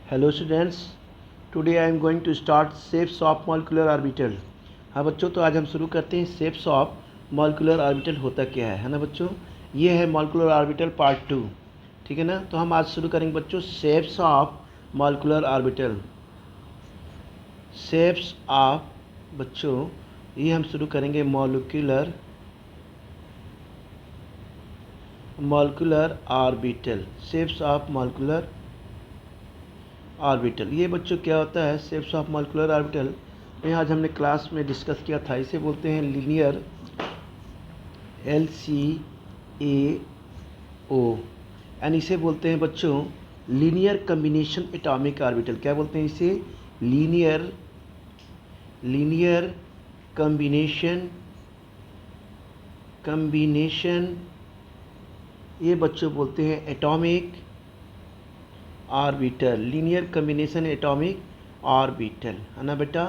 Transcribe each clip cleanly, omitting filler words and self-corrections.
Hello students, today I am going to start shapes of molecular orbital. हाँ बच्चों, तो आज हम शुरू करते हैं शेप्स ऑफ मॉलिक्यूलर ऑर्बिटल होता क्या है ना बच्चों। ये है मॉलिक्यूलर ऑर्बिटल पार्ट 2, ठीक है ना। तो हम आज शुरू करेंगे बच्चों shapes of molecular orbital. Shapes of बच्चों ये हम शुरू करेंगे molecular orbital. Shapes of molecular orbital, ये बच्चों क्या होता है शेप्स ऑफ मॉलिक्यूलर ऑर्बिटल। ये आज हमने क्लास में डिस्कस किया था। इसे बोलते हैं लीनियर, LCAO, एंड इसे बोलते हैं बच्चों लीनियर कम्बिनेशन एटॉमिक ऑर्बिटल। क्या बोलते हैं इसे? लीनियर कम्बिनेशन ये बच्चों बोलते हैं atomic orbital. Linear combination atomic orbital है ना बेटा।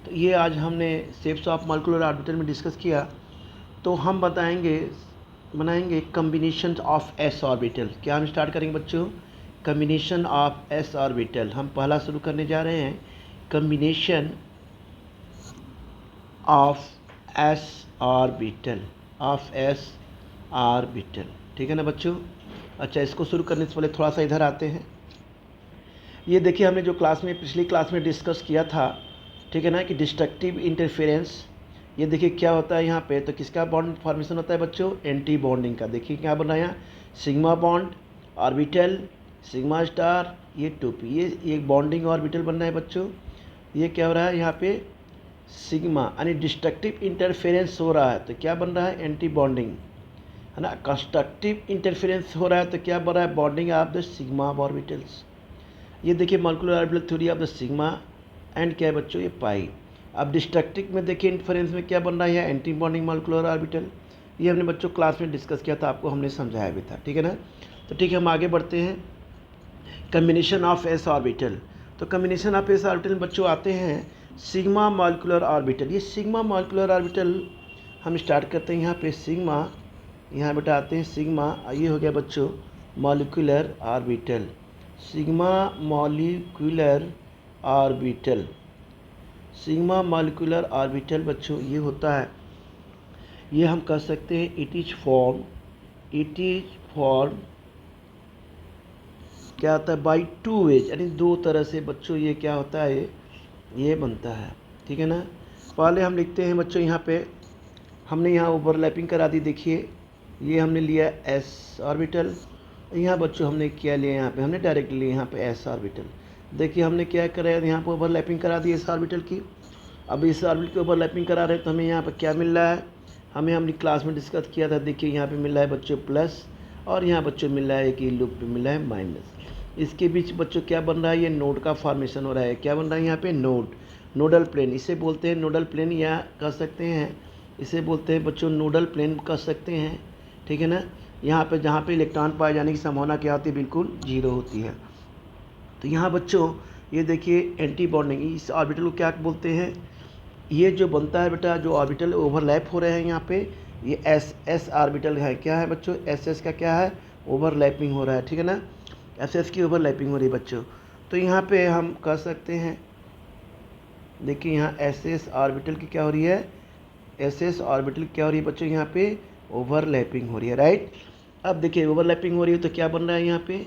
तो ये आज हमने शेप्स ऑफ मॉलिक्यूलर ऑर्बिटल में डिस्कस किया। तो हम बनाएंगे कम्बिनेशन ऑफ एस ऑर्बिटल। क्या हम स्टार्ट करेंगे बच्चों? Combination of S orbital. हम पहला शुरू करने जा रहे हैं कम्बिनेशन ऑफ एस ऑर्बिटल, ठीक है ना बच्चों। अच्छा, इसको शुरू करने से पहले थोड़ा सा इधर आते हैं। ये देखिए, हमने जो पिछली क्लास में डिस्कस किया था, ठीक है ना, कि डिस्ट्रक्टिव इंटरफेरेंस। ये देखिए क्या होता है यहाँ पे। तो किसका बॉन्ड फॉर्मेशन होता है बच्चों? एंटी बॉन्डिंग का। देखिए क्या बन रहा है यहाँ, sigma bond orbital, sigma star, ये 2p, ये एक बॉन्डिंग ऑर्बिटल बन रहा है बच्चों। ये क्या हो रहा है यहाँ पे? सिग्मा, यानी डिस्ट्रक्टिव इंटरफेरेंस हो रहा है तो क्या बन रहा है? एंटी बॉन्डिंग है ना। कंस्ट्रक्टिव इंटरफेरेंस हो रहा है तो क्या बन रहा है? Bonding of the sigma orbitals. ये देखिए molecular orbital theory of the sigma and क्या है बच्चों? ये पाई। अब डिस्ट्रक्टिव में देखिए इंटरफेरेंस में क्या बन रहा है? Anti bonding molecular orbital. ये हमने बच्चों क्लास में डिस्कस किया था, आपको हमने समझाया भी था, ठीक है ना। तो ठीक है, हम आगे बढ़ते हैं। Combination of S orbital. तो कम्बिनेशन ऑफ एस ऑर्बिटल में बच्चों आते हैं सिग्मा मॉलिक्यूलर ऑर्बिटल। ये सिग्मा मॉलिक्यूलर ऑर्बिटल हम स्टार्ट करते हैं यहाँ पे सिग्मा। यहाँ बेटा आते हैं सिग्मा। ये हो गया बच्चों molecular orbital, sigma molecular orbital. Sigma molecular orbital बच्चों ये होता है, ये हम कह सकते हैं इट इज फॉर्म क्या होता है? बाई 2 वेज, यानी दो तरह से बच्चों ये क्या होता है? ये बनता है, ठीक है ना। पहले हम लिखते हैं बच्चों यहाँ पे, हमने यहाँ ओवरलैपिंग करा दी। देखिए ये हमने लिया एस ऑर्बिटल, यहाँ बच्चों हमने क्या लिया? यहाँ पे हमने डायरेक्ट लिया यहाँ पे एस ऑर्बिटल। देखिए हमने क्या करा है, यहाँ पे ओवरलैपिंग करा दी एस ऑर्बिटल की। अब इस ऑर्बिटल की ओवरलैपिंग करा रहे हैं तो हमें यहाँ पे क्या मिल रहा है? हमने क्लास में डिस्कस किया था। देखिए यहाँ पे मिल रहा है बच्चों प्लस, और यहाँ बच्चों मिल रहा है कि लूप पे मिल रहा है माइनस। इसके बीच बच्चों क्या बन रहा है? ये नोड का फॉर्मेशन हो रहा है। क्या बन रहा है यहाँ पे? Nodal plane. इसे बोलते हैं नोडल प्लेन, या कह सकते हैं इसे बोलते हैं बच्चों नोडल प्लेन कह सकते हैं, ठीक है ना। यहाँ पे जहाँ पे इलेक्ट्रॉन पाए जाने की संभावना क्या होती है? बिल्कुल 0 होती है। तो यहाँ बच्चों ये देखिए एंटी बॉन्डिंग, इस ऑर्बिटल को क्या बोलते हैं? ये जो बनता है बेटा, जो ऑर्बिटल ओवरलैप हो रहे हैं यहाँ पे, ये एस ऑर्बिटल है। क्या है बच्चों? एस का क्या है? ओवरलैपिंग हो रहा है, ठीक है ना। एस की ओवरलैपिंग हो रही है बच्चों। तो यहाँ पे हम कह सकते हैं, देखिए यहाँ एस ऑर्बिटल की क्या हो रही है? एस ऑर्बिटल क्या हो रही है बच्चों? यहाँ पे ओवरलैपिंग हो रही है, राइट। अब देखिए ओवरलैपिंग हो रही है तो क्या बन रहा है यहाँ पे?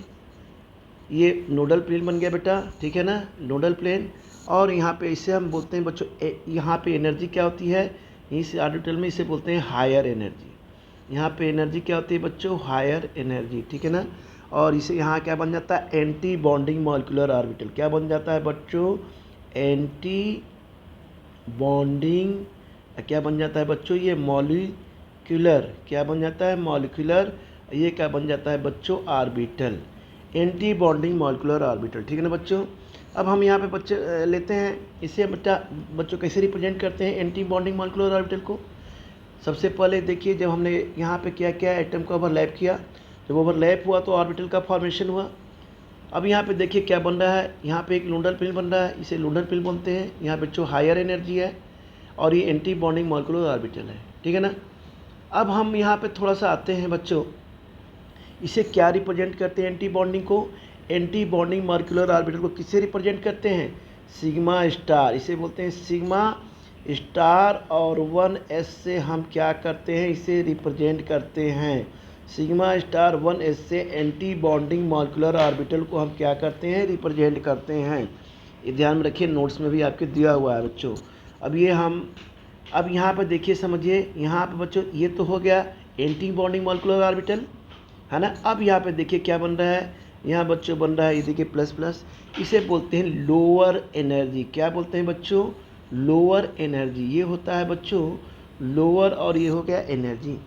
ये नोडल प्लेन बन गया बेटा, ठीक है ना, नोडल प्लेन। और यहाँ पे इसे हम बोलते हैं बच्चों, यहाँ पे एनर्जी क्या होती है इस ऑर्बिटल में? इसे बोलते हैं हायर एनर्जी। यहाँ पे एनर्जी क्या होती है बच्चों? हायर एनर्जी, ठीक है ना। और इसे यहाँ क्या बन जाता है? Anti bonding molecular orbital. क्या बन जाता है बच्चों? एंटी बॉन्डिंग क्या बन जाता है बच्चों? ये मॉलिक्यूलर क्या बन जाता है? मॉलिक्यूलर। ये क्या बन जाता है बच्चों? Orbital, anti bonding molecular orbital, ठीक है ना बच्चों। अब हम यहाँ पे बच्चे लेते हैं, इसे बच्चों कैसे रिप्रेजेंट करते हैं एंटी बॉन्डिंग मॉलिक्यूलर ऑर्बिटल को। सबसे पहले देखिए, जब हमने यहाँ पे क्या किया, एटम को ओवरलैप किया। जब ओवरलैप हुआ तो ऑर्बिटल का फॉर्मेशन हुआ। अब यहाँ पे देखिए क्या बन रहा है, यहाँ पे एक नोडल प्लेन बन रहा है, इसे नोडल प्लेन बोलते हैं। यहाँ बच्चों हायर एनर्जी है और ये एंटी बॉन्डिंग मॉलिक्यूलर ऑर्बिटल है, ठीक है ना। अब हम यहाँ पे थोड़ा सा आते हैं बच्चों, इसे क्या रिप्रेजेंट करते हैं एंटी बॉन्डिंग को? एंटी बॉन्डिंग मॉलिक्यूलर ऑर्बिटल को किससे रिप्रेजेंट करते हैं? सिग्मा स्टार, इसे बोलते हैं सिग्मा स्टार, और 1s से हम क्या करते हैं, इसे रिप्रेजेंट करते हैं। सिग्मा स्टार 1s से एंटी बॉन्डिंग मॉलिक्यूलर ऑर्बिटल को हम क्या करते हैं, रिप्रेजेंट करते हैं। ये ध्यान में रखिए, नोट्स में भी आपके दिया हुआ है बच्चों। अब यहाँ पर देखिए, समझिए, यहाँ पर बच्चों ये तो हो गया एंटी बॉन्डिंग मॉलिक्यूलर ऑर्बिटल, है ना। अब यहाँ पे देखिए क्या बन रहा है, यहाँ बच्चों बन रहा है, ये देखिए प्लस प्लस, इसे बोलते हैं लोअर एनर्जी। क्या बोलते हैं बच्चों? Lower energy. ये होता है बच्चों लोअर, और ये हो गया एनर्जी।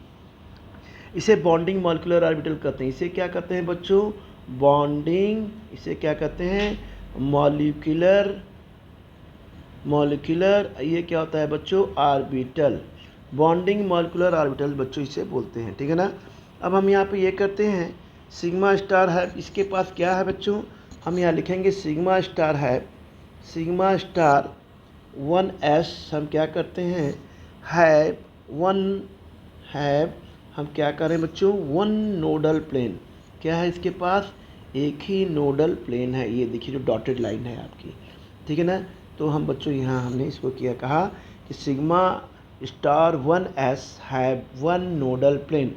इसे बॉन्डिंग मॉलिक्यूलर ऑर्बिटल कहते हैं। इसे क्या कहते हैं बच्चों? बॉन्डिंग। इसे क्या कहते हैं? मॉलिक्यूलर। ये क्या होता है बच्चों? ऑर्बिटल। बॉन्डिंग मॉलिक्यूलर ऑर्बिटल बच्चों इसे बोलते हैं, ठीक है ना। अब हम यहाँ पे ये करते हैं, सिग्मा स्टार है, इसके पास क्या है बच्चों? हम यहाँ लिखेंगे सिग्मा स्टार 1s। हम क्या करते हैं? हम क्या करें बच्चों? 1 नोडल प्लेन। क्या है इसके पास? एक ही नोडल प्लेन है। ये देखिए जो डॉटेड लाइन है आपकी, ठीक है ना। तो हम बच्चों यहाँ हमने इसको कहा कि sigma star 1s have 1 nodal plane,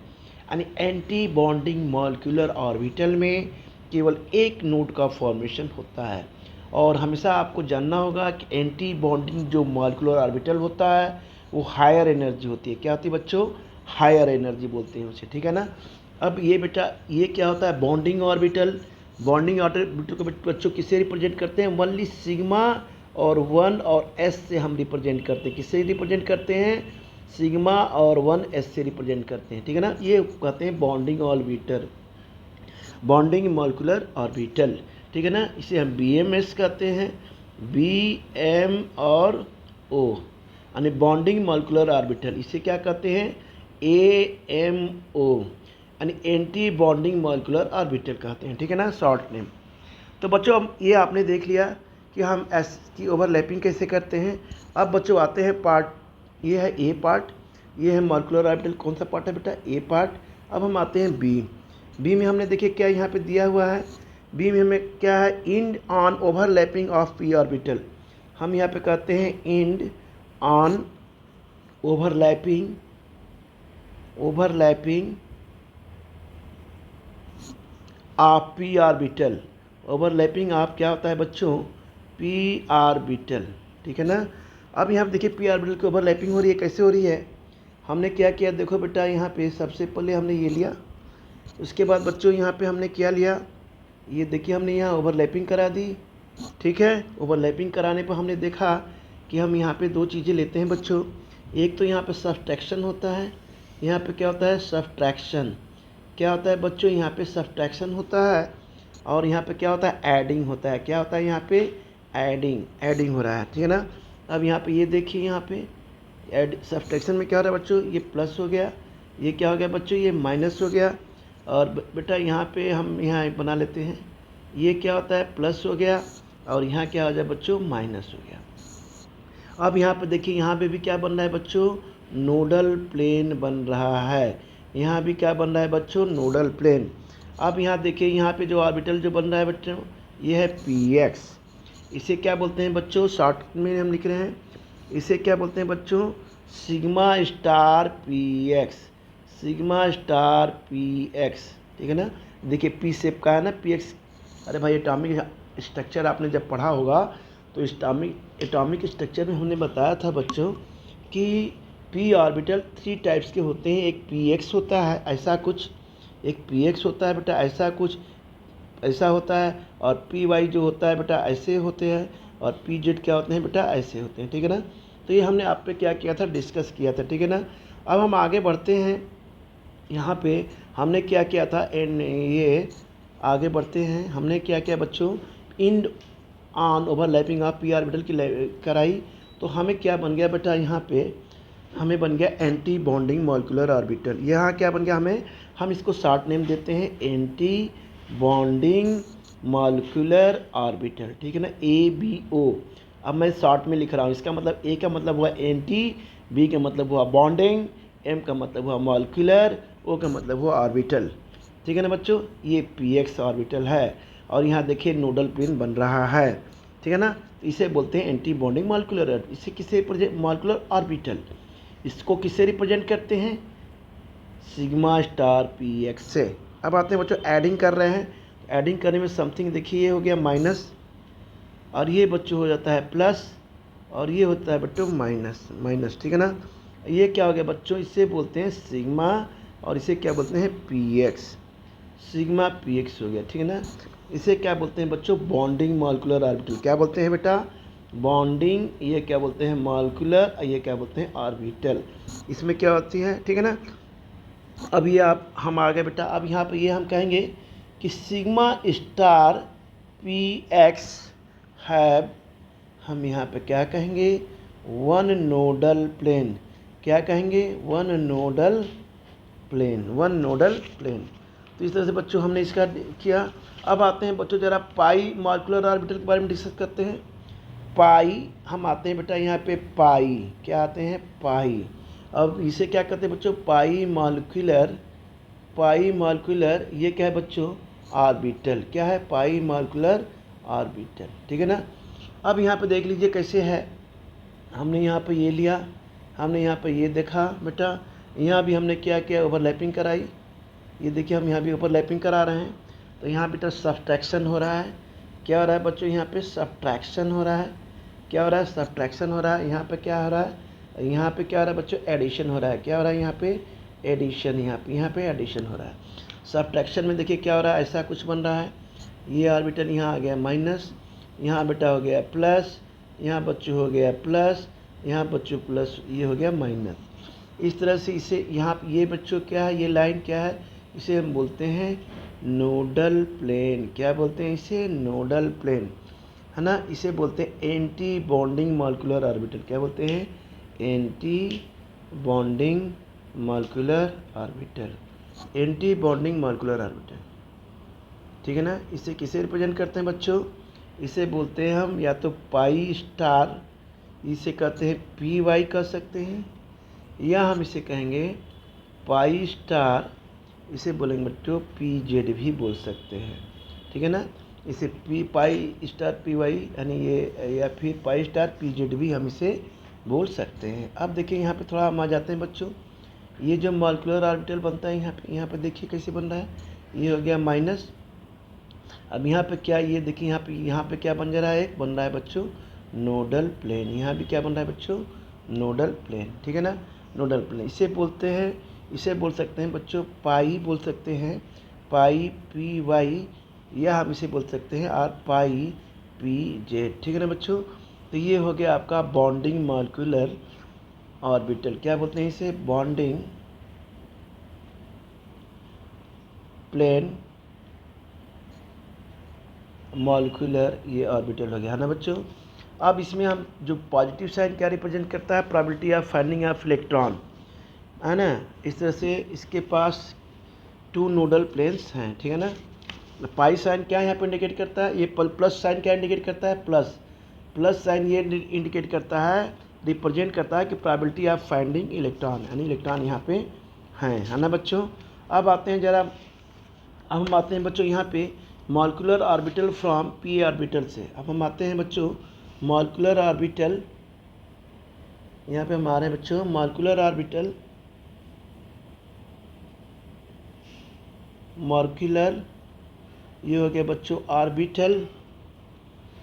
यानी एंटी बॉन्डिंग मॉलिक्यूलर ऑर्बिटल में केवल एक नोड का फॉर्मेशन होता है। और हमेशा आपको जानना होगा कि एंटी बॉन्डिंग जो मॉलिक्यूलर ऑर्बिटल होता है वो हायर एनर्जी होती है। क्या होती है बच्चों? हायर एनर्जी बोलते हैं उसे, ठीक है ना। अब ये बेटा, ये क्या होता है? Bonding orbital. बॉन्डिंग ऑर्बिटल को बच्चों किससे रिप्रेजेंट करते हैं? ओनली सिग्मा और 1 और s से हम रिप्रेजेंट करते हैं। किससे रिप्रेजेंट करते हैं? सिग्मा और 1s से रिप्रेजेंट करते हैं, ठीक है ना। ये कहते हैं bonding orbital, bonding molecular orbital, ठीक है ना। इसे हम BMS कहते हैं, BM और O, यानी बॉन्डिंग मॉलिक्यूलर ऑर्बिटल। इसे क्या कहते हैं? AMO, यानी एंटी बॉन्डिंग मॉलिक्यूलर ऑर्बिटल कहते हैं, ठीक है ना, शॉर्ट नेम। तो बच्चों अब ये आपने देख लिया कि हम S की ओवरलैपिंग कैसे करते हैं। अब बच्चों आते हैं पार्ट, ये है A पार्ट, ये है मॉलिक्यूलर ऑर्बिटल। कौन सा पार्ट है बेटा? A part. अब हम आते हैं B में हमने देखिए क्या यहाँ पे दिया हुआ है। B में हमें क्या है? End on overlapping of P orbital. हम यहाँ पे कहते हैं end on overlapping of P orbital. Overlapping of क्या होता है बच्चों? P ऑर्बिटल, ठीक है ना। अब यहाँ पे देखिए P ऑर्बिटल की ओवरलैपिंग हो रही है। कैसे हो रही है? हमने क्या किया, देखो बेटा, यहाँ पे सबसे पहले हमने ये लिया, उसके बाद बच्चों यहाँ पे हमने क्या लिया, ये देखिए हमने यहाँ ओवरलैपिंग करा दी, ठीक है। ओवरलैपिंग कराने पर हमने देखा कि हम यहाँ पे दो चीज़ें लेते हैं बच्चों। एक तो यहाँ पे सब्ट्रैक्शन होता है, यहाँ पे क्या होता है? सब्ट्रैक्शन। क्या होता है बच्चों? यहाँ पे सब्ट्रैक्शन होता है, और यहाँ पे क्या होता है? एडिंग होता है। क्या होता है यहाँ पे? एडिंग हो रहा है, ठीक है ना। अब यहाँ पे ये देखिए, यहाँ पे सब्ट्रैक्शन में क्या हो रहा है बच्चों? ये प्लस हो गया, ये क्या हो गया बच्चों? ये माइनस हो गया। और बेटा यहाँ पे हम यहाँ बना लेते हैं, ये क्या होता है? प्लस हो गया, और यहाँ क्या हो जाए बच्चों? माइनस हो गया। अब यहाँ पे देखिए, यहाँ पे भी क्या बन रहा है बच्चों? नोडल प्लेन बन रहा है। यहाँ भी क्या बन रहा है बच्चों? Nodal plane. अब यहाँ देखिए, यहाँ पे जो ऑर्बिटल जो बन रहा है बच्चों, ये है PX। इसे क्या बोलते हैं बच्चों? शॉर्ट में हम लिख रहे हैं, इसे क्या बोलते हैं बच्चों? Sigma star PX, sigma star PX, ठीक है ना। देखिए P शेप का है ना, PX। अरे भाई, एटॉमिक स्ट्रक्चर आपने जब पढ़ा होगा तो एटॉमिक स्ट्रक्चर में हमने बताया था बच्चों कि P ऑर्बिटल 3 टाइप्स के होते हैं। एक PX होता है ऐसा कुछ, एक PX होता है बेटा ऐसा कुछ, ऐसा होता है, और PY जो होता है बेटा ऐसे होते हैं, और PZ क्या होते हैं बेटा? ऐसे होते हैं, ठीक है ना। तो ये हमने आप पे क्या किया था? डिस्कस किया था, ठीक है ना। अब हम आगे बढ़ते हैं। यहाँ पे हमने क्या किया था? ये आगे बढ़ते हैं, हमने क्या किया बच्चों? End on overlapping of P orbital की कराई। तो हमें क्या बन गया बेटा? यहाँ पे हमें बन गया एंटी बॉन्डिंग मॉलिक्यूलर ऑर्बिटल। यहाँ क्या बन गया? हम इसको शॉर्ट नेम देते हैं एंटी बॉन्डिंग मॉलिक्यूलर ऑर्बिटल, ठीक है ना, ABO। अब मैं शॉर्ट में लिख रहा हूँ। इसका मतलब A का मतलब हुआ एंटी, B का मतलब हुआ बॉन्डिंग, M का मतलब हुआ मॉलिक्यूलर, O का मतलब हुआ ऑर्बिटल, ठीक है ना बच्चों। ये PX ऑर्बिटल है। और यहाँ देखिए नोडल प्लेन बन रहा है, ठीक है ना। तो इसे बोलते हैं एंटी बॉन्डिंग मॉलिक्यूलर। इसे किसे मॉलिक्यूलर ऑर्बिटल, इसको किससे रिप्रेजेंट करते हैं, सिग्मा स्टार पी एक्स से। अब आते हैं बच्चों एडिंग कर रहे हैं, एडिंग करने में समथिंग देखिए ये हो गया माइनस, और ये बच्चों हो जाता है प्लस, और ये होता है बच्चों माइनस माइनस, ठीक है ना। ये क्या हो गया बच्चों, इसे बोलते हैं सिग्मा, और इसे क्या बोलते हैं P x, sigma P x हो गया, ठीक है ना। इसे क्या बोलते हैं बच्चों, बॉन्डिंग मॉलिक्यूलर ऑर्बिटल। क्या बोलते हैं बेटा, बॉन्डिंग, ये क्या बोलते हैं मॉलिक्यूलर, ये क्या बोलते हैं ऑर्बिटल। इसमें क्या होती है, ठीक है ना। अब ये आप हम आ गए बेटा, अब यहाँ पे ये हम कहेंगे कि sigma star P x have, हम यहाँ पे क्या कहेंगे, वन नोडल प्लेन। क्या कहेंगे, one nodal plane, one nodal plane. तो इस तरह से बच्चों हमने इसका किया। अब आते हैं बच्चों जरा पाई मॉलिक्यूलर ऑर्बिटल के बारे में डिस्कस करते हैं। पाई, हम आते हैं बेटा यहाँ पे पाई, क्या आते हैं पाई। अब इसे क्या कहते हैं बच्चों, पाई मॉलिक्यूलर, पाई मॉलिक्यूलर, ये क्या है बच्चों, ऑर्बिटल। क्या है, पाई मॉलिक्यूलर ऑर्बिटल, ठीक है ना। अब यहाँ पे देख लीजिए कैसे है, हमने यहाँ पे ये लिया, हमने यहाँ पे ये देखा बेटा, यहाँ भी हमने क्या किया, ओवरलैपिंग कराई। ये देखिए हम यहाँ भी ओवरलैपिंग करा रहे हैं। तो यहाँ बेटा सब्ट्रैक्शन हो रहा है। क्या हो रहा है बच्चों, यहाँ पे सब्ट्रैक्शन हो रहा है। क्या हो रहा है, सब्ट्रैक्शन हो रहा है। यहाँ पे क्या हो रहा है, यहाँ पे क्या हो रहा है बच्चों, एडिशन हो रहा है। क्या हो रहा है यहाँ पे, एडिशन, यहाँ पे एडिशन हो रहा है। सब्ट्रैक्शन में देखिए क्या हो रहा है, ऐसा कुछ बन रहा है। ये ऑर्बिटल यहाँ आ गया माइनस, यहाँ बेटा हो गया प्लस, यहाँ बच्चों हो गया प्लस, यहाँ बच्चों प्लस, ये हो गया माइनस। इस तरह से इसे यहाँ ये बच्चों क्या है, ये लाइन क्या है, इसे हम बोलते हैं नोडल प्लेन। क्या बोलते हैं इसे, नोडल प्लेन, है ना। इसे बोलते हैं एंटी बॉन्डिंग मॉलिक्यूलर ऑर्बिटल। क्या बोलते हैं, anti bonding molecular orbital, anti bonding molecular orbital, ठीक है ना। इसे किसे रिप्रेजेंट करते हैं बच्चों, इसे बोलते हैं हम या तो पाई स्टार, इसे कहते हैं पी वाई कह सकते हैं, या हम इसे कहेंगे पाई स्टार, इसे बोलेंगे बच्चों पी जेड भी बोल सकते हैं, ठीक है ना। इसे P pi star P Y यानी ये, या फिर पाई स्टार पी जेड भी हम इसे बोल सकते हैं। अब देखिए यहाँ पे थोड़ा हम आ जाते हैं बच्चों, ये जो मॉलिक्यूलर ऑर्बिटल बनता है यहाँ पे देखिए कैसे बन रहा है, ये हो गया माइनस। अब यहाँ पे क्या, ये देखिए यहाँ पे क्या बन जा रहा है, एक बन रहा है बच्चों नोडल प्लेन। यहाँ भी क्या बन रहा है बच्चों, नोडल प्लेन, ठीक है ना, नोडल प्लेन। इसे बोलते हैं, इसे बोल सकते हैं बच्चों पाई, बोल सकते हैं पाई पी वाई, या हम इसे बोल सकते हैं आर पाई पी जेड, ठीक है ना बच्चों। तो ये हो गया आपका बॉन्डिंग मॉलिक्यूलर ऑर्बिटल। क्या बोलते हैं इसे, बॉन्डिंग प्लेन मॉलिक्यूलर, ये ऑर्बिटल हो गया, है ना बच्चों। अब इसमें हम जो पॉजिटिव साइन क्या रिप्रेजेंट करता है, probability of finding of electron, है ना। इस तरह से इसके पास टू नोडल प्लेन्स हैं, ठीक है ना। पाई साइन क्या यहाँ पे इंडिकेट करता है, ये प्लस साइन क्या इंडिकेट करता है, प्लस, प्लस साइन ये इंडिकेट करता है, रिप्रेजेंट करता है कि प्रोबेबिलिटी ऑफ फाइंडिंग इलेक्ट्रॉन, यानी इलेक्ट्रॉन यहाँ पे हैं, है ना बच्चों। अब आते हैं जरा, अब हम आते हैं बच्चों यहाँ पे molecular orbital from P orbital से। अब हम आते हैं बच्चों मॉलिक्यूलर ऑर्बिटल, यहाँ पे हम आ रहे हैं बच्चों मॉलिक्यूलर ऑर्बिटल, मॉलिक्यूलर, ये हो गया बच्चों ऑर्बिटल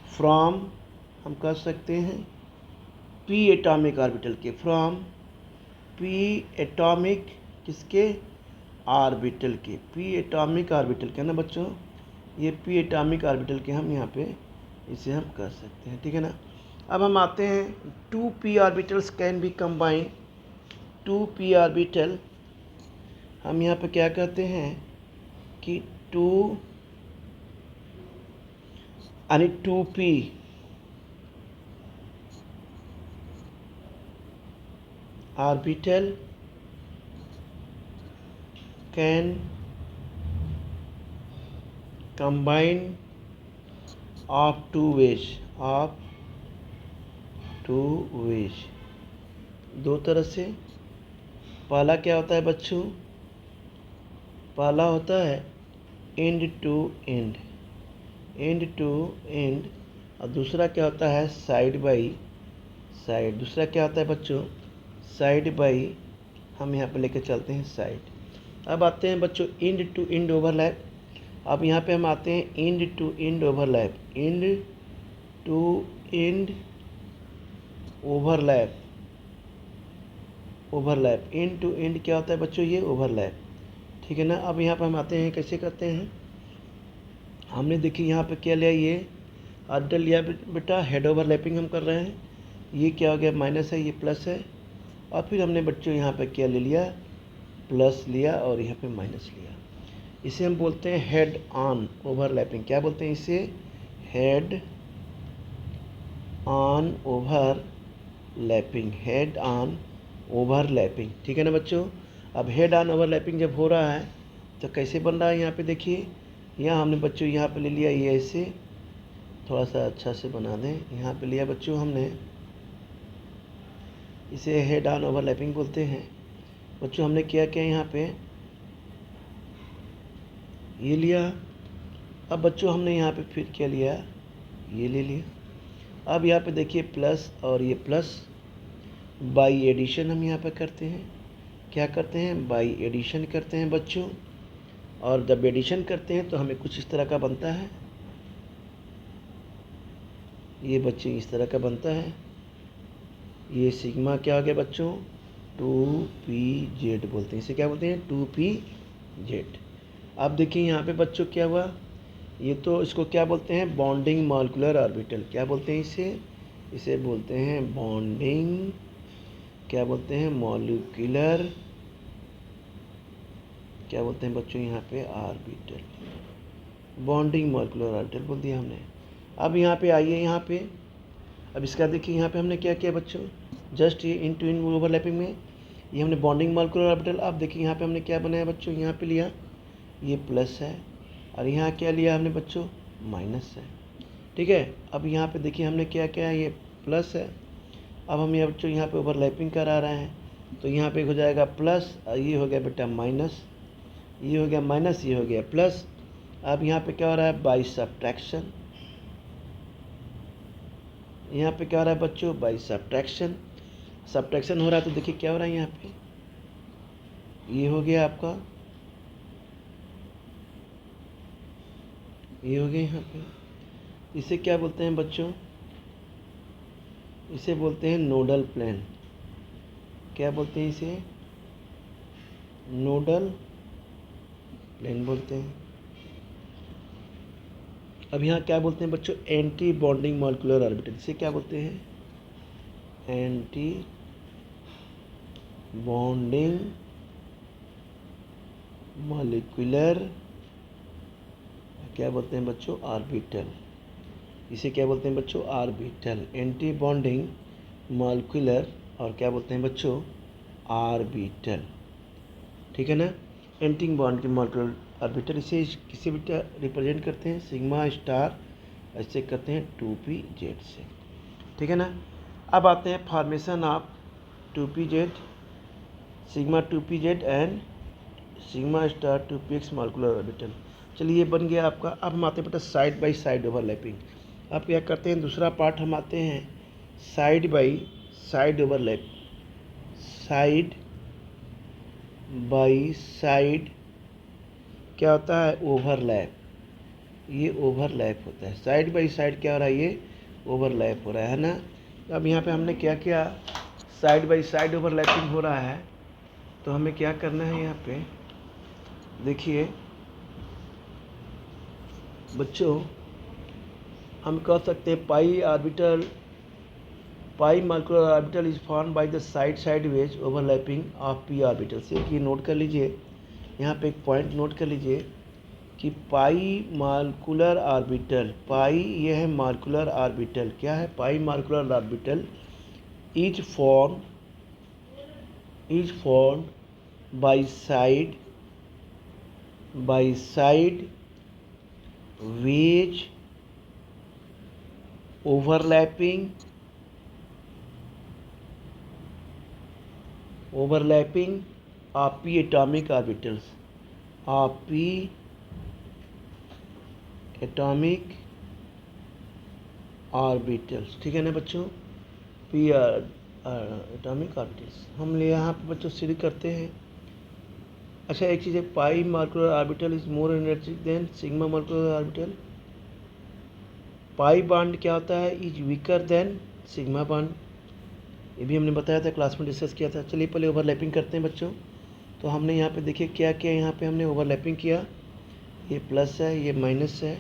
फ्रॉम, हम कह सकते हैं पी एटॉमिक ऑर्बिटल के, फ्रॉम पी एटॉमिक, किसके, ऑर्बिटल के, पी एटॉमिक ऑर्बिटल के ना बच्चों, ये पी एटॉमिक ऑर्बिटल के हम यहाँ पे इसे हम कर सकते हैं, ठीक है ना। अब हम आते हैं two p orbitals can be combine, two p orbital, हम यहाँ पे क्या कहते हैं कि टू, यानी two p orbital can combine of two ways, of two ways, दो तरह से। पहला क्या होता है बच्चों, पहला होता है end to end, end to end. और दूसरा क्या होता है साइड बाई साइड। दूसरा क्या होता है बच्चों साइड बाई, हम यहाँ पे लेके चलते हैं साइड। अब आते हैं बच्चों एंड टू एंड ओवरलैप। अब यहाँ पे हम आते हैं end to end overlap. End to end overlap. Overlap end to end क्या होता है बच्चों ये ओवरलैप, ठीक है ना। अब यहाँ पे हम आते हैं कैसे करते हैं। हमने देखिए यहाँ पे क्या लिया, ये आर्डर लिया बेटा, हेड ओवरलैपिंग हम कर रहे हैं। ये क्या हो गया माइनस है, ये प्लस है। और फिर हमने बच्चों यहाँ पे क्या ले लिया प्लस लिया और यहाँ पे माइनस लिया। इसे हम बोलते हैं हेड ऑन ओवरलैपिंग। क्या बोलते हैं इसे head on overlapping. Head on overlapping, ठीक है ना बच्चों। अब हेड ऑन ओवरलैपिंग जब हो रहा है तो कैसे बन रहा है, यहाँ पे देखिए। यहाँ हमने बच्चों यहाँ पे ले लिया ये ऐसे, थोड़ा सा अच्छा से बना दें। यहाँ पे लिया बच्चों हमने, इसे हेड ऑन ओवरलैपिंग बोलते हैं। बच्चों हमने क्या किया यहाँ पे ये लिया। अब बच्चों हमने यहाँ पे फिर क्या लिया ये ले लिया। अब यहाँ पे देखिए प्लस और ये प्लस बाई एडिशन हम यहाँ पे करते हैं। क्या करते हैं बाई एडिशन करते हैं बच्चों। और जब एडिशन करते हैं तो हमें कुछ इस तरह का बनता है। ये बच्चे इस तरह का बनता है। ये सिग्मा क्या हो गया बच्चों 2pz बोलते हैं। इसे क्या बोलते हैं 2pz। अब देखिए यहाँ पे बच्चों क्या हुआ, ये तो इसको क्या बोलते हैं बॉन्डिंग मॉलिक्यूलर ऑर्बिटल। क्या बोलते हैं इसे बोलते हैं बॉन्डिंग, क्या बोलते हैं मॉलिक्यूलर, क्या बोलते हैं बच्चों यहाँ पे ऑर्बिटल। बॉन्डिंग मॉलिक्यूलर ऑर्बिटल बोल दिया हमने। अब यहाँ पे आइए, यहाँ पे अब इसका देखिए यहाँ पे हमने क्या किया बच्चों, जस्ट ये इन टू इन ओवरलैपिंग में ये हमने बॉन्डिंग मॉलिक्यूलर ऑर्बिटल। अब देखिए यहाँ पे हमने क्या बनाया बच्चों, यहाँ पे लिया ये प्लस है और यहाँ क्या लिया हमने बच्चों माइनस है, ठीक है। अब यहाँ पे देखिए हमने क्या किया, ये प्लस है। अब हम ये बच्चों यहाँ पे ओवरलैपिंग करा रहे हैं तो यहाँ पे हो जाएगा प्लस और ये हो गया बेटा माइनस, ये हो गया माइनस, ये हो गया प्लस। अब यहाँ पे क्या हो रहा है बाई सब्ट्रैक्शन। यहाँ पे क्या हो रहा है बच्चों बाई सब्ट्रैक्शन। सब्ट्रैक्शन हो रहा है तो देखिए क्या हो रहा है यहाँ पे, ये हो गया आपका, ये हो गया यहाँ पे। इसे क्या बोलते हैं बच्चों, इसे बोलते हैं नोडल प्लेन। क्या बोलते हैं इसे नोडल प्लेन बोलते हैं। अब यहाँ क्या बोलते हैं बच्चों एंटी बॉन्डिंग मॉलिक्यूलर ऑर्बिटल। इसे क्या बोलते हैं एंटी बॉन्डिंग मॉलिक्यूलर, क्या बोलते हैं बच्चों ऑर्बिटल। इसे क्या बोलते हैं बच्चों ऑर्बिटल, एंटी बॉन्डिंग मॉलिक्यूलर और क्या बोलते हैं बच्चों ऑर्बिटल, ठीक है ना। एंटी बॉन्ड मॉलिक्यूलर ऑर्बिटल इसे किसी भी रिप्रेजेंट करते हैं सिग्मा स्टार, ऐसे करते हैं 2pz से, ठीक है ना। अब आते हैं formation of 2pz, sigma 2pz and sigma star 2px molecular orbital. चलिए ये बन गया आपका। अब हम आते हैं बेटा साइड बाई साइड ओवरलैपिंग। अब क्या करते हैं दूसरा पार्ट हम आते हैं side by side overlap. Side by side क्या होता है ओवरलैप, ये ओवरलैप होता है। साइड बाई साइड क्या हो रहा है ये ओवरलैप हो रहा है ना। अब यहाँ पे हमने क्या किया साइड बाई साइड ओवरलैपिंग हो रहा है तो हमें क्या करना है यहाँ पे देखिए बच्चों, हम कह सकते हैं pi orbital, pi molecular orbital is form by the sideways overlapping of p orbital से। ये नोट कर लीजिए, यहाँ पे एक पॉइंट नोट कर लीजिए कि पाई मॉलिक्यूलर ऑर्बिटल, पाई ये है मॉलिक्यूलर ऑर्बिटल, क्या है pi molecular orbital is form by sideways overlapping of p atomic orbitals, of p atomic orbitals, ठीक है ना बच्चों, पी एटॉमिक ऑर्बिटल्स हम यहाँ पे बच्चों स्टडी करते हैं। अच्छा एक चीज़ है, pi molecular orbital is more energetic than sigma molecular orbital. Pi bond क्या होता है, is weaker than sigma bond, ये भी हमने बताया था, क्लास में डिस्कस किया था। चलिए पहले ओवरलैपिंग करते हैं बच्चों। तो हमने यहाँ पे देखिए क्या किया, यहाँ पे हमने ओवरलैपिंग किया, ये प्लस है ये माइनस है,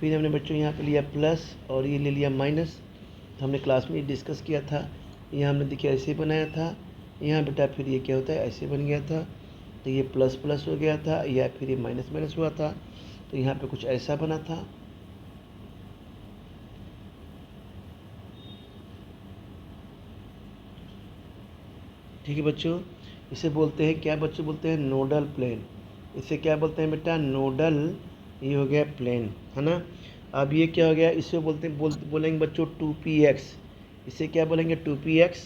फिर हमने बच्चों यहाँ पे लिया प्लस और ये ले लिया माइनस। तो हमने क्लास में डिस्कस किया था, यहाँ हमने देखिए ऐसे बनाया था, यहाँ बेटा फिर ये क्या होता है ऐसे बन गया था, तो ये प्लस प्लस हो गया था या फिर ये माइनस माइनस हुआ था, तो यहाँ पे कुछ ऐसा बना था। ठीक है बच्चों, इसे बोलते हैं क्या बच्चों, बोलते हैं नोडल प्लेन। इसे क्या बोलते हैं बेटा, नोडल, ये हो गया प्लेन, है ना। अब ये क्या हो गया, इसे बोलते हैं बोलेंगे बच्चों 2px, इसे क्या बोलेंगे 2px,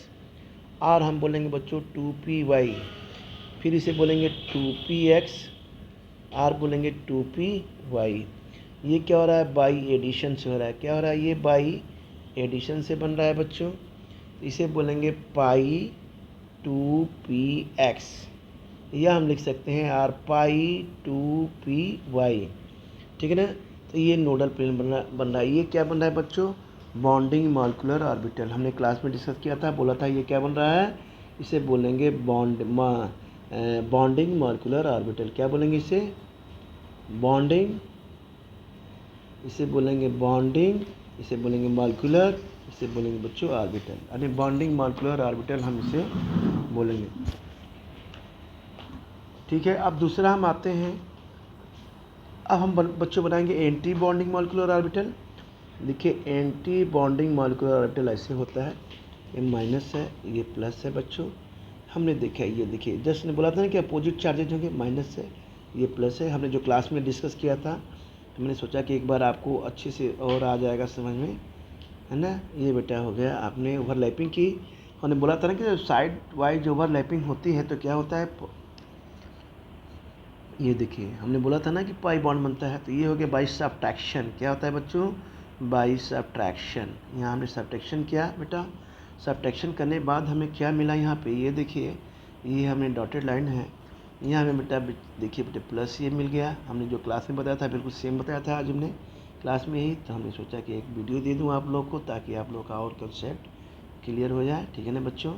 और हम बोलेंगे बच्चों 2py, फिर इसे बोलेंगे 2px और बोलेंगे 2py। ये क्या हो रहा है, बाई एडिशन से हो रहा है, क्या हो रहा है, ये बाई एडिशन से बन रहा है बच्चों। इसे बोलेंगे पाई 2px, या हम लिख सकते हैं आर पाई 2py, ठीक है ना। तो ये नोडल प्लेन बन रहा है। ये क्या बन रहा है बच्चों, बॉन्डिंग मॉलिक्यूलर ऑर्बिटल, हमने क्लास में डिस्कस किया था, बोला था ये क्या बन रहा है, इसे बोलेंगे बॉन्डिंग मॉलिक्यूलर ऑर्बिटल। क्या बोलेंगे इसे, बॉन्डिंग, इसे बोलेंगे बॉन्डिंग, इसे बोलेंगे मॉलिक्यूलर, इसे बोलेंगे बच्चों ऑर्बिटल, यानी बॉन्डिंग मॉलिक्यूलर ऑर्बिटल हम इसे बोलेंगे। ठीक है, अब दूसरा हम आते हैं, अब हम बच्चों बनाएंगे एंटी बॉन्डिंग मॉलिक्यूलर ऑर्बिटल। देखिए एंटी बॉन्डिंग मॉलिक्यूलर ऑर्बिटल ऐसे होता है, ये माइनस है ये प्लस है बच्चों। हमने देखा ये देखिए जस्ट ने बोला था ना कि अपोजिट चार्जेज होंगे, माइनस है ये प्लस है, हमने जो क्लास में डिस्कस किया था, तो मैंने सोचा कि एक बार आपको अच्छे से और आ जाएगा समझ में, है ना। ये बेटा हो गया, आपने ओवरलैपिंग की, हमने बोला था ना कि साइड वाइज ओवरलैपिंग होती है तो क्या होता है, ये देखिए हमने बोला था ना कि पाई बॉन्ड बनता है, तो ये हो गया बाई सब्ट्रैक्शन। क्या होता है बच्चों, बाई सब्ट्रैक्शन। यहाँ हमने सब्ट्रैक्शन किया बेटा, सब्ट्रैक्शन करने के बाद हमें क्या मिला, यहाँ पे ये देखिए, ये हमें डॉटेड लाइन है, यहाँ हमें बेटा देखिए बेटा प्लस ये मिल गया। हमने जो क्लास में बताया था बिल्कुल सेम बताया था आज हमने क्लास में ही, तो हमने सोचा कि एक वीडियो दे दूँ आप लोग को ताकि आप लोग का और कंसेप्ट क्लियर हो जाए, ठीक है ना बच्चों।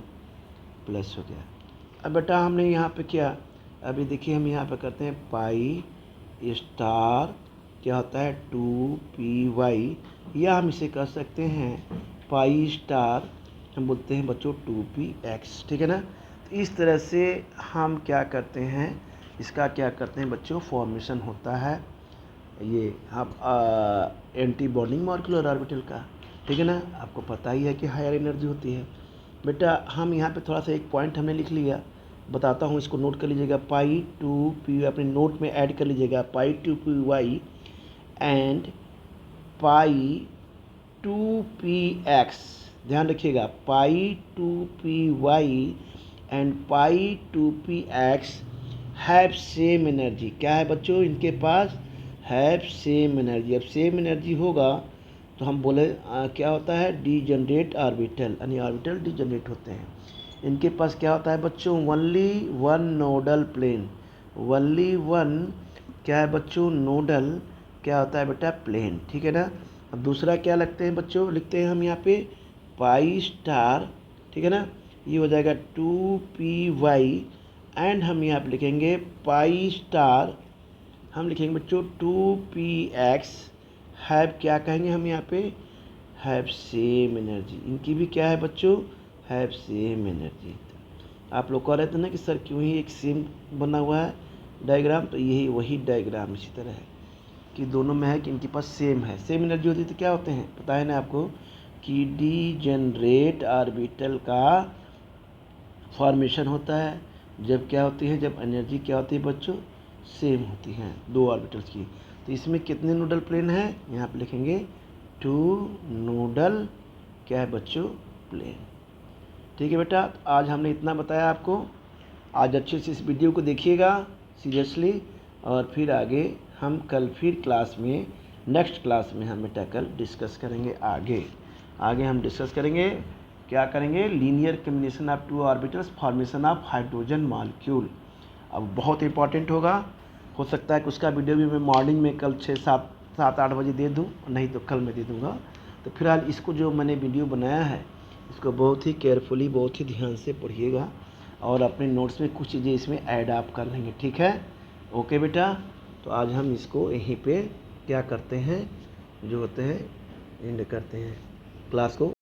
प्लस हो गया। अब बेटा हमने यहाँ पे क्या, अभी देखिए हम यहाँ पे करते हैं पाई स्टार, क्या होता है 2py, या हम इसे कर सकते हैं पाई स्टार, हम बोलते हैं बच्चों 2px, ठीक है ना। तो इस तरह से हम क्या करते हैं, इसका क्या करते हैं बच्चों, फॉर्मेशन होता है ये हम एंटी बॉन्डिंग मॉलिक्यूलर ऑर्बिटल का, ठीक है ना। आपको पता ही है कि हायर एनर्जी होती है बेटा। हम यहाँ पे थोड़ा सा एक पॉइंट हमने लिख लिया, बताता हूँ, इसको नोट कर लीजिएगा, पाई 2p अपने नोट में ऐड कर लीजिएगा, पाई 2py एंड पाई 2px, ध्यान रखिएगा, pi 2py and pi 2px have same energy. क्या है बच्चों, इनके पास हैव सेम एनर्जी। अब सेम एनर्जी होगा तो हम बोले क्या होता है, डीजनरेट ऑर्बिटल, यानी ऑर्बिटल डीजनरेट होते हैं। इनके पास क्या होता है बच्चों, only one nodal plane, only one क्या है बच्चों, नोडल क्या होता है बेटा, प्लेन, ठीक है ना। अब दूसरा क्या लगते हैं बच्चों, लिखते हैं हम यहाँ पे पाई स्टार, ठीक है ना, ये हो जाएगा 2py एंड हम यहाँ पे लिखेंगे पाई स्टार, हम लिखेंगे बच्चों 2px हैव, क्या कहेंगे हम यहाँ पे, हैव सेम एनर्जी। इनकी भी क्या है बच्चों, हैव सेम एनर्जी। आप लोग कह रहे थे ना कि सर क्यों ही एक सेम बना हुआ है डायग्राम, तो यही वही डायग्राम इसी तरह है कि दोनों में है कि इनके पास सेम है, सेम एनर्जी होती है तो क्या होते हैं पता है ना आपको, कि डीजनरेट ऑर्बिटल का फॉर्मेशन होता है जब क्या होती है, जब एनर्जी क्या होती है बच्चों, सेम होती हैं दो ऑर्बिटल्स की। तो इसमें कितने नोडल प्लेन हैं, यहाँ पे लिखेंगे 2 नोडल क्या है बच्चों, प्लेन, ठीक है बेटा। तो आज हमने इतना बताया आपको, आज अच्छे से इस वीडियो को देखिएगा सीरियसली, और फिर आगे हम कल फिर क्लास में नेक्स्ट क्लास में हम टैकल डिस्कस करेंगे। आगे हम डिस्कस करेंगे, क्या करेंगे, linear combination of two orbitals, formation of hydrogen molecule. अब बहुत इंपॉर्टेंट होगा, हो सकता है कि उसका वीडियो भी मैं मॉर्निंग में कल 6-7-8 बजे दे दूँ, नहीं तो कल मैं दे दूँगा। तो फिलहाल इसको जो मैंने वीडियो बनाया है इसको बहुत ही केयरफुली, बहुत ही ध्यान से पढ़िएगा और अपने नोट्स में कुछ चीज़ें इसमें ऐड आप कर लेंगे, ठीक है। ओके बेटा, तो आज हम इसको यहीं पे क्या करते हैं, जो होते हैं एंड करते हैं, क्लास को